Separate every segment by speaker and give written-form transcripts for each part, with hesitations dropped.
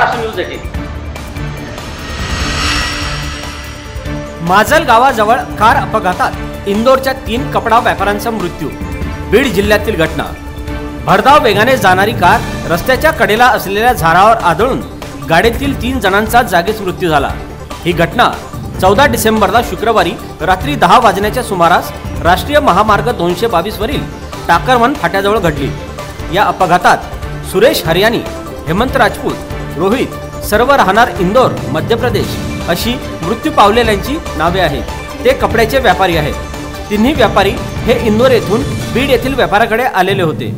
Speaker 1: Maharashtra news 18।
Speaker 2: माजल गावाजवळ car अपघातात इंदोरच्या 3 कपडा व्यापाऱ्यांचा मृत्यू। बीड जिल्ह्यातील घटना। भरधाव वेगाने जाणारी कार रस्त्याच्या कडेला असलेल्या झाडावर आदळून गाडीतील 3 जणांचा जागीच मृत्यू झाला। ही घटना 14 डिसेंबरला शुक्रवारी रात्री 10 वाजण्याच्या सुमारास राष्ट्रीय महामार्ग 222 वरील टाकरवन फाट्याजवळ घडली। या अपघातात सुरेश हरियाणी, हेमंत राजपूत, रोहित सर्व राहणार इंदोर मध्य प्रदेश अशी मृत्यू पावलेल्यांची नावे आहेत। ते कपड्याचे व्यापारी आहेत। तिन्ही व्यापारी हे इंदोर येथून बीड येथील व्यापाऱ्याकडे आलेले होते।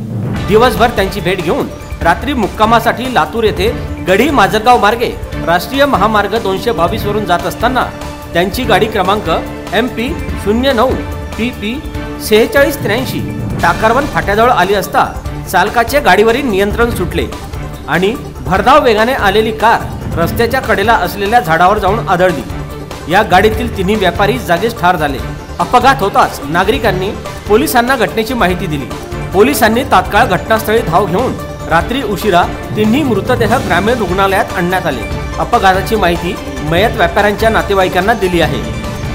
Speaker 2: दिवसभर त्यांची भेट घेऊन रात्री मुक्कामासाठी लातूर येथे गढी माजलगाव मार्गे राष्ट्रीय महामार्ग 222 वरून जात असताना त्यांची गाडी क्रमांक MP 09 PP 4683 टाकरवन फाट्याजवळ आली असता चालकाचे गाडीवरील नियंत्रण सुटले आणि भरधाव वेगाने आलेली कार रस्त्याच्या कडेला असलेल्या झाडावर जाऊन आदळली। या गाडीतील तिन्ही व्यापारी जागीच ठार झाले। अपघात होताच नागरिकांनी पोलिसांना घटनेची माहिती दिली। पोलिसांनी तात्काळ घटनास्थळी धाव घेऊन रात्री उशिरा तिन्ही मृतदेह ग्रामीण रुग्णालयात आणण्यात आले। अपघाताची माहिती मयत व्यापाऱ्यांच्या नातेवाईकांना दिली आहे।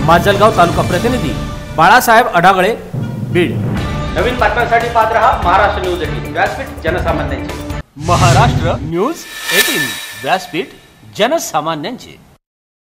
Speaker 2: माजलगाव तालुका प्रतिनिधी बाळासाहेब अडागळे, बीड।
Speaker 1: नवीन बातम्यांसाठी पाहत रहा महाराष्ट्र न्यूज 18, व्यासपीठ जनसामान्यांचे।
Speaker 2: महाराष्ट्र न्यूज 18 व्यासपीठ जनसामान्यांचे।